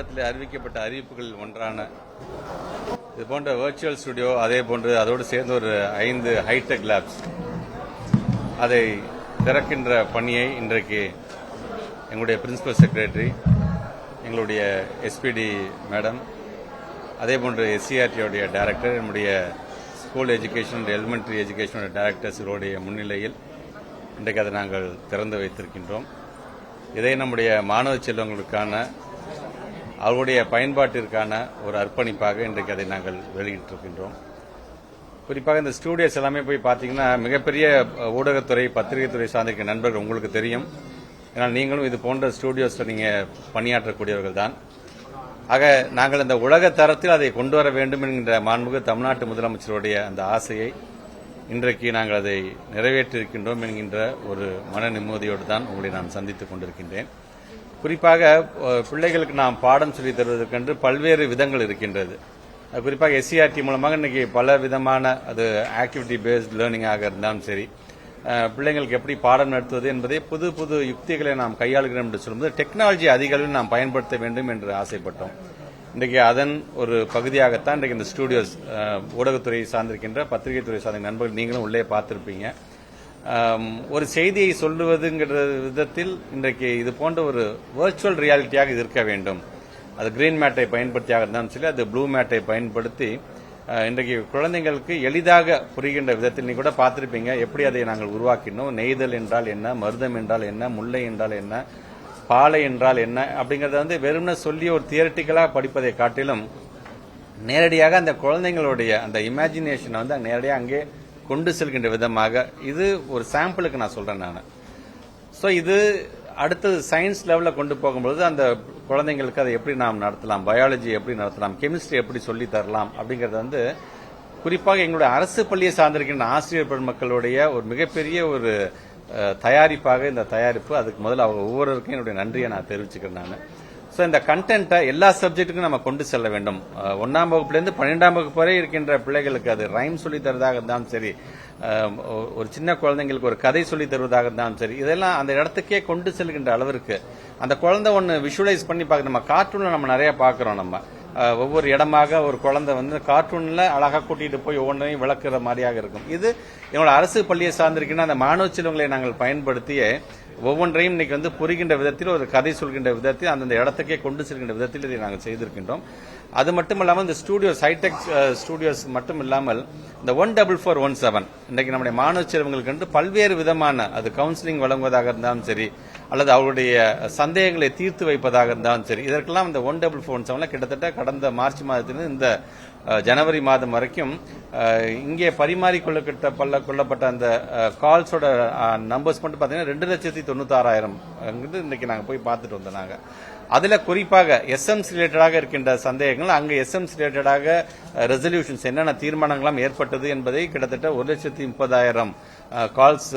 சட்டமன்றத்தில் அறிவிக்கப்பட்ட அறிவிப்புகளில் ஒன்றான இது போன்ற வர்ச்சுவல் ஸ்டுடியோ, அதே போன்று அதோடு சேர்ந்து ஒரு 5 ஹைடெக் லேப்ஸ் அதை திறக்கின்ற பணியை இன்றைக்கு எங்களுடைய பிரின்சிபல் செக்ரட்டரி, எங்களுடைய எஸ்பிடி மேடம், அதே போன்று எஸ்சிஆர்டியோடைய டைரக்டர், நம்முடைய ஸ்கூல் எஜுகேஷன், எலிமெண்டரி எஜுகேஷனுடைய டைரக்டர்ஸுடைய முன்னிலையில் இன்றைக்கு அதை நாங்கள் திறந்து வைத்திருக்கின்றோம். இதை நம்முடைய மாணவ செல்வங்களுக்கான அவருடைய பயன்பாட்டிற்கான ஒரு அர்ப்பணிப்பாக இன்றைக்கு அதை நாங்கள் வெளியிட்டிருக்கின்றோம். குறிப்பாக இந்த ஸ்டூடியோஸ் எல்லாமே போய் பார்த்தீங்கன்னா மிகப்பெரிய ஊடகத்துறை, பத்திரிகைத்துறை சார்ந்திருக்க நண்பர்கள் உங்களுக்கு தெரியும். ஏன்னால் நீங்களும் இது போன்ற ஸ்டூடியோஸில் நீங்கள் பணியாற்றக்கூடியவர்கள் தான். ஆக நாங்கள் இந்த உலக தரத்தில் அதை கொண்டு வர வேண்டும் என்கின்ற மாண்புமிகு தமிழ்நாட்டு முதலமைச்சருடைய அந்த ஆசையை இன்றைக்கு நாங்கள் அதை நிறைவேற்றியிருக்கின்றோம் என்கின்ற ஒரு மன நிம்மதியோடு தான் உங்களை நான் சந்தித்துக் கொண்டிருக்கின்றேன். குறிப்பாக பிள்ளைகளுக்கு நாம் பாடம் சொல்லித் தருவதற்கென்று பல்வேறு விதங்கள் இருக்கின்றது. குறிப்பாக எஸ்சிஆர்டி மூலமாக இன்னைக்கு பல விதமான அது ஆக்டிவிட்டி பேஸ்ட் லேர்னிங்காக இருந்தாலும் சரி, பிள்ளைங்களுக்கு எப்படி பாடம் நடத்துவது என்பதை புது புது யுக்திகளை நாம் கையாளுகிறோம் என்று சொல்லும்போது டெக்னாலஜி அதிக அளவில் நாம் பயன்படுத்த வேண்டும் என்று ஆசைப்பட்டோம். இன்றைக்கு அதன் ஒரு பகுதியாகத்தான் இன்றைக்கு இந்த ஸ்டூடியோஸ், ஊடகத்துறை சார்ந்திருக்கின்ற, பத்திரிகை துறை சார்ந்த நண்பர்கள் நீங்களும் உள்ளே பார்த்திருப்பீங்க. ஒரு செய்தியை சொல்லுவதுங்கிற விதத்தில் இன்றைக்கு இது போன்ற ஒரு வர்ச்சுவல் ரியாலிட்டியாக இது இருக்க வேண்டும். அது கிரீன் மேட்டை பயன்படுத்தியாக இருந்தாலும் சரி, அது ப்ளூ மேட்டை பயன்படுத்தி இன்றைக்கு குழந்தைங்களுக்கு எளிதாக புரிகின்ற விதத்தில் நீ கூட பார்த்திருப்பீங்க எப்படி அதை நாங்கள் உருவாக்கினோம். நெய்தல் என்றால் என்ன, மருதம் என்றால் என்ன, முல்லை என்றால் என்ன, பாலை என்றால் என்ன அப்படிங்கறத வெறும்னு சொல்லி ஒரு தியரிட்டிக்கலாக படிப்பதை காட்டிலும் நேரடியாக அந்த குழந்தைங்களுடைய அந்த இமேஜினேஷனை நேரடியாக அங்கே கொண்டு செல்கின்ற விதமாக, இது ஒரு சாம்பிளுக்கு நான் சொல்றேன் நான். ஸோ இது அடுத்தது சயின்ஸ் லெவலில் கொண்டு போகும்போது அந்த குழந்தைங்களுக்கு அதை எப்படி நாம் நடத்தலாம், பயாலஜி எப்படி நடத்தலாம், கெமிஸ்ட்ரி எப்படி சொல்லி தரலாம் அப்படிங்கறது குறிப்பாக எங்களுடைய அரசு பள்ளியை சார்ந்திருக்கின்ற ஆசிரியர் பெருமக்களுடைய ஒரு மிகப்பெரிய ஒரு தயாரிப்பாக இந்த தயாரிப்பு. அதுக்கு முதல்ல அவங்க ஒவ்வொருவருக்கும் என்னுடைய நன்றியை நான் தெரிவிச்சுக்கிறேன் நான். ஸோ இந்த கண்டென்ட்டை எல்லா சப்ஜெக்ட்டுக்கும் நம்ம கொண்டு செல்ல வேண்டும். 1ஆம் வகுப்புலேருந்து 12ஆம் வகுப்பு வரை இருக்கின்ற பிள்ளைகளுக்கு அது ரைம் சொல்லி தருவதாக இருந்தாலும் சரி, ஒரு சின்ன குழந்தைங்களுக்கு ஒரு கதை சொல்லி தருவதாக இருந்தாலும் சரி, இதெல்லாம் அந்த இடத்துக்கே கொண்டு செல்கின்ற அளவிற்கு அந்த குழந்தை ஒன்று விஷுவலைஸ் பண்ணி பார்க்க. நம்ம கார்ட்டூன்ல நம்ம நிறைய பார்க்கிறோம். நம்ம ஒவ்வொரு இடமாக ஒரு குழந்தை கார்ட்டூன்ல அழகா கூட்டிட்டு போய் ஒவ்வொன்றையும் விளக்குற மாதிரியாக இருக்கும். இது எங்களோட அரசு பள்ளியை சார்ந்திருக்கின்ற அந்த மாணவ செல்வங்களை நாங்கள் பயன்படுத்திய ஒவ்வொன்றையும் இன்னைக்கு புரிகின்ற விதத்தில், ஒரு கதை சொல்கின்ற விதத்தில், அந்தந்த இடத்துக்கே கொண்டு செல்கின்ற விதத்தில் இதை நாங்கள் செய்திருக்கின்றோம். அது மட்டும் இல்லாமல் இந்த ஸ்டூடியோஸ், ஹைடெக் ஸ்டூடியோஸ் மட்டும் இல்லாமல் இந்த 14417 இன்றைக்கு நம்முடைய மாணவ செல்வங்களுக்கு பல்வேறு விதமான அது கவுன்சிலிங் வழங்குவதாக இருந்தாலும் சரி, அல்லது அவருடைய சந்தேகங்களை தீர்த்து வைப்பதாக இருந்தாலும் சரி, இதற்கெல்லாம் இந்த 14417 கிட்டத்தட்ட கடந்த மார்ச் மாதத்திலிருந்து இந்த ஜனவரி மாதம் வரைக்கும் இங்கே பரிமாறிக்கொள்ளப்பட்ட அந்த கால்ஸோட நம்பர்ஸ் மட்டும் பார்த்தீங்கன்னா 2,96,000 இன்னைக்கு நாங்கள் போய் பார்த்துட்டு வந்தோம். நாங்கள் அதுல குறிப்பாக எஸ்எம்சி ரிலேட்டடாக இருக்கின்ற சந்தேகங்கள், அங்கு எஸ்எம்சி ரிலேட்டடாக ரெசல்யூஷன்ஸ் என்னென்ன தீர்மானங்களும் ஏற்பட்டது என்பதை கிட்டத்தட்ட 1,30,000 கால்ஸ்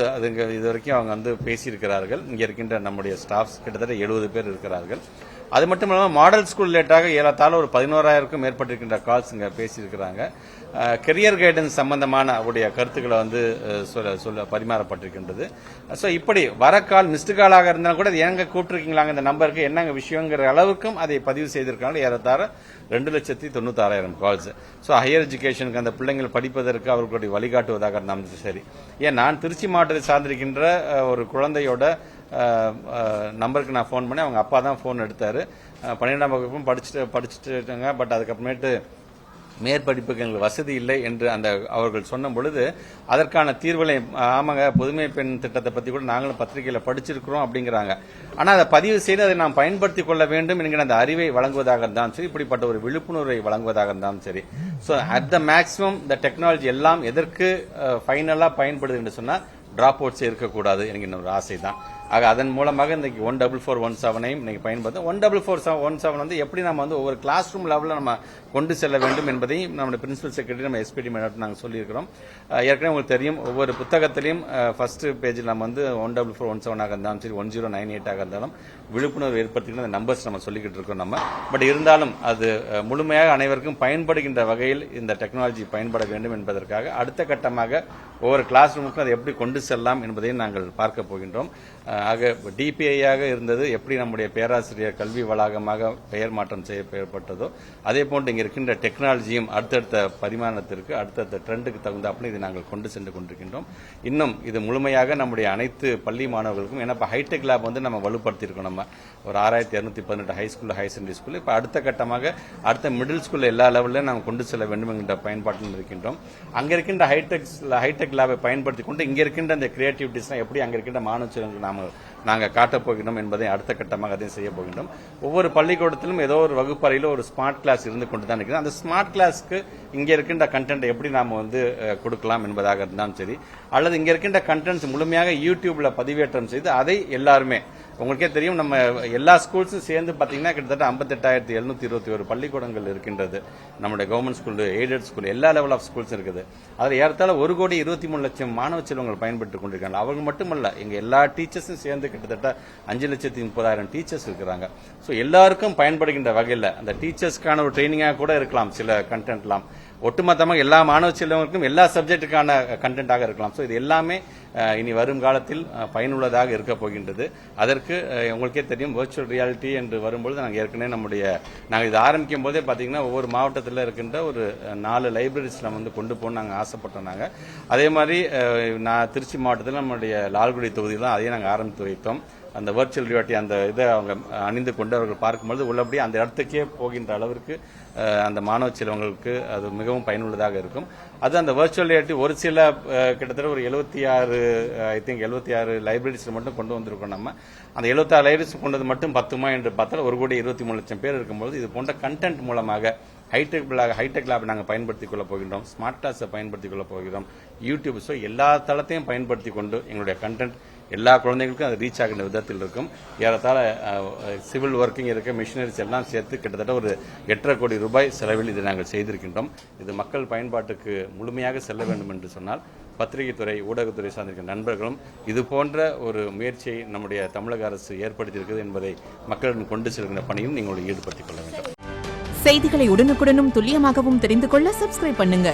இது வரைக்கும் அவங்க பேசியிருக்கிறார்கள். இங்க இருக்கின்ற நம்முடைய ஸ்டாஃப்ஸ் கிட்டத்தட்ட 70 பேர் இருக்கிறார்கள். அது மட்டும் இல்லாமல் மாடல் ஸ்கூல் ரிலேட்டாக ஏறத்தாழ ஒரு 11,000க்கும் மேற்பட்டிருக்கின்ற கால்ஸ் இங்க பேசியிருக்கிறாங்க. கெரியர் கைடன்ஸ் சம்பந்தமான அவருடைய கருத்துக்களை சொல்ல பரிமாறப்பட்டிருக்கின்றது. ஸோ இப்படி வர கால் மிஸ்டு காலாக இருந்தாலும் கூட எங்க கூப்பிட்டுருக்கீங்களாங்க இந்த நம்பருக்கு, என்னங்க விஷயங்கிற அளவுக்கும் அதை பதிவு செய்திருக்காங்க. ஏறத்தாழ 2,96,000 கால்ஸ். ஸோ ஹையர் எஜுகேஷனுக்கு அந்த பிள்ளைங்கள் படிப்பதற்கு அவர்களுடைய வழிகாட்டுவதாக இருந்தாலும் சரி. ஏன் நான் திருச்சி மாவட்டத்தை சார்ந்திருக்கின்ற ஒரு குழந்தையோட நம்பருக்கு நான் ஃபோன் பண்ணி அவங்க அப்பா தான் ஃபோன் எடுத்தாரு. 12ஆம் வகுப்பும் படிச்சுட்டு பட் அதுக்கப்புறமேட்டு மேற்படிப்புக்கு எங்களுக்கு வசதி இல்லை என்று அவர்கள் சொன்ன பொழுது அதற்கான தீர்வுகளை, ஆமாங்க புதுமை பெண் திட்டத்தை பத்தி கூட நாங்களும் பத்திரிகையில படிச்சிருக்கிறோம் அப்படிங்கிறாங்க. ஆனா அதை பதிவு செய்து அதை நாம் பயன்படுத்திக் கொள்ள வேண்டும் என்கிற அந்த அறிவை வழங்குவதாக இருந்தாலும் சரி, இப்படிப்பட்ட ஒரு விழிப்புணர்வை வழங்குவதாக இருந்தாலும் சரி. ஸோ அட் த மேக்சிமம் இந்த டெக்னாலஜி எல்லாம் எதற்கு ஃபைனலா பயன்படுது என்று சொன்னா டிராப் அவுட்ஸ் இருக்கக்கூடாது என்கிற ஒரு ஆசை தான். ஆக அதன் மூலமாக இன்னைக்கு 14417 இன்னைக்கு பயன்படுத்த 14417 எப்படி நம்ம ஒவ்வொரு கிளாஸ் ரூம் லெவலில் நம்ம கொண்டு செல்ல வேண்டும் என்பதையும் நம்முடைய பிரின்சிபல் செக்ரட்டரி, நம்ம எஸ்பிடி மேடம் நாங்கள் சொல்லியிருக்கிறோம். ஏற்கனவே உங்களுக்கு தெரியும், ஒவ்வொரு புத்தகத்திலையும் ஃபர்ஸ்ட் பேஜில் நம்ம 14417 இருந்தாலும் சரி, 1098 இருந்தாலும் விழிப்புணர்வு ஏற்படுத்திக்கிட்டு அந்த நம்பர்ஸ் நம்ம சொல்லிக்கிட்டு இருக்கோம் நம்ம. பட் இருந்தாலும் அது முழுமையாக அனைவருக்கும் பயன்படுகின்ற வகையில் இந்த டெக்னாலஜி பயன்பட வேண்டும் என்பதற்காக அடுத்த கட்டமாக ஒவ்வொரு கிளாஸ் ரூமுக்கும் அதை எப்படி கொண்டு செல்லலாம் என்பதையும் நாங்கள் பார்க்க போகின்றோம். ஆக டிபிஐயாக இருந்தது எப்படி நம்முடைய பேராசிரியர் கல்வி வளாகமாக பெயர் மாற்றம் செய்யப்பட்டதோ அதே போன்று இங்கே இருக்கின்ற டெக்னாலஜியும் அடுத்தடுத்த பரிமாணத்திற்கு அடுத்தடுத்த ட்ரெண்டுக்கு தகுந்தாப்புல இதை நாங்கள் கொண்டு சென்று கொண்டிருக்கின்றோம். இன்னும் இது முழுமையாக நம்முடைய அனைத்து பள்ளி மாணவர்களுக்கும், ஏன்னா இப்போ ஹைடெக் லேப் வந்து நம்ம வலுப்படுத்தியிருக்கோம். நம்ம ஒரு 6218 high school high secondary school இப்போ அடுத்த கட்டமாக அடுத்த மிடில் ஸ்கூலில் எல்லா லெவலிலும் நாம் கொண்டு செல்ல வேண்டும் என்கின்ற பயன்பாட்டில் இருக்கின்றோம். அங்கே இருக்கின்ற ஹைடெக் லேபை பயன்படுத்தி கொண்டு இங்கே இருக்கின்ற இந்த கிரியேட்டிவிட்டிஸ்லாம் எப்படி அங்கே இருக்கின்ற மாணவர்களுக்கு நாங்கள் காட்டப் போகிறோம் என்பதை அடுத்த கட்டமாக அதையும் செய்ய போகின்றோம். ஒவ்வொரு பள்ளிக்கூடத்திலும் ஏதோ ஒரு வகுப்பறையில் ஒரு ஸ்மார்ட் கிளாஸ் இருந்து கொண்டு தான் இருக்கிறது. அந்த ஸ்மார்ட் கிளாஸ்க்கு இங்கே இருக்கின்ற கண்டென்ட் எப்படி நாம் வந்து கொடுக்கலாம் என்பதாக இருந்தாலும் சரி, அல்லது இங்கே இருக்கின்ற கண்டென்ட்ஸ் முழுமையாக யூடியூப்ல பதிவேற்றம் செய்து அதை எல்லாருமே, உங்களுக்கே தெரியும் நம்ம எல்லா ஸ்கூல்ஸும் சேர்ந்து பார்த்தீங்கன்னா கிட்டத்தட்ட 58,721 பள்ளிக்கூடங்கள் இருக்கின்றது. நம்முடைய கவர்மெண்ட் ஸ்கூல், எய்டட் ஸ்கூல், எல்லா லெவல் ஆஃப் ஸ்கூல்ஸ் இருக்குது. அதில் ஏறத்தாழ 1,23,00,000 மாணவ செல்வங்கள் பயன்பெற்றுக் கொண்டிருக்காங்க. அவங்க மட்டுமல்ல, எங்க எல்லா டீச்சர்ஸும் சேர்ந்து கிட்டத்தட்ட 5,30,30,000 டீச்சர்ஸ் இருக்கிறாங்க. ஸோ எல்லாருக்கும் பயன்படுகின்ற வகையில் அந்த டீச்சர்ஸ்க்கான ஒரு ட்ரைனிங்காக கூட இருக்கலாம் சில கண்டென்ட்லாம். ஒட்டுமொத்தமாக எல்லா மாணவ செல்வங்களுக்கும் எல்லா சப்ஜெக்டுக்கான கண்டென்ட்டாக இருக்கலாம். ஸோ இது எல்லாமே இனி வரும் காலத்தில் பயனுள்ளதாக இருக்க போகின்றது. அதற்கு உங்களுக்கே தெரியும், வர்ச்சுவல் ரியாலிட்டி என்று வரும்பொழுது நாங்கள் ஏற்கனவே நாங்கள் இது ஆரம்பிக்கும் போதே பார்த்தீங்கன்னா ஒவ்வொரு மாவட்டத்தில் இருக்கின்ற ஒரு 4 லைப்ரரிஸ் நம்ம வந்து கொண்டு போகணும் நாங்கள் ஆசைப்பட்டோம். அதே மாதிரி நான் திருச்சி மாவட்டத்தில் நம்முடைய லால்குடி தொகுதியில் அதையும் நாங்கள் ஆரம்பித்து வைத்தோம். அந்த வர்ச்சுவல் ரியாலிட்டி அந்த இதை அவங்க அணிந்து கொண்டு அவர்கள் பார்க்கும்பொழுது உள்ளபடி அந்த இடத்துக்கே போகின்ற அளவிற்கு அந்த மாணவ செல்வங்களுக்கு அது மிகவும் பயனுள்ளதாக இருக்கும். அது அந்த வர்ச்சுவல் ரியாலிட்டி ஒரு சில கிட்டத்தட்ட ஒரு 76 லைப்ரரிஸில் மட்டும் கொண்டு வந்திருக்கோம். நம்ம அந்த 76 லைப்ரரிஸ் கொண்டது மட்டும் 10 என்று பார்த்தால் 1,23,00,000 பேர் இருக்கும்போது இது போன்ற கண்டென்ட் மூலமாக ஹைடெக் லேப் நாங்கள் பயன்படுத்திக் கொள்ள போகின்றோம். ஸ்மார்ட் கிளாஸை பயன்படுத்திக் கொள்ள போகிறோம். யூடியூப், ஸோ எல்லா தளத்தையும் பயன்படுத்தி கொண்டு எங்களுடைய கண்டென்ட் எல்லா குழந்தைகளுக்கும் அது ரீச் ஆகின்ற விதத்தில் இருக்கும். ஏறத்தாழ சிவில் ஒர்க்கிங் இருக்க மிஷினரிஸ் எல்லாம் சேர்த்து கிட்டத்தட்ட ஒரு 8.5 கோடி ரூபாய் செலவில் இதை நாங்கள் செய்திருக்கின்றோம். இது மக்கள் பயன்பாட்டுக்கு முழுமையாக செல்ல வேண்டும் என்று சொன்னால் பத்திரிகை துறை, ஊடகத்துறை சார்ந்திருக்கிற நண்பர்களும் இது போன்ற ஒரு முயற்சியை நம்முடைய தமிழக அரசு ஏற்படுத்தியிருக்கிறது என்பதை மக்களிடம் கொண்டு செல்கின்ற பணியும் நீங்கள் ஈடுபடுத்திக் கொள்ள வேண்டும். செய்திகளை உடனுக்குடனும் துல்லியமாகவும் தெரிந்து கொள்ள சப்ஸ்கிரைப் பண்ணுங்க.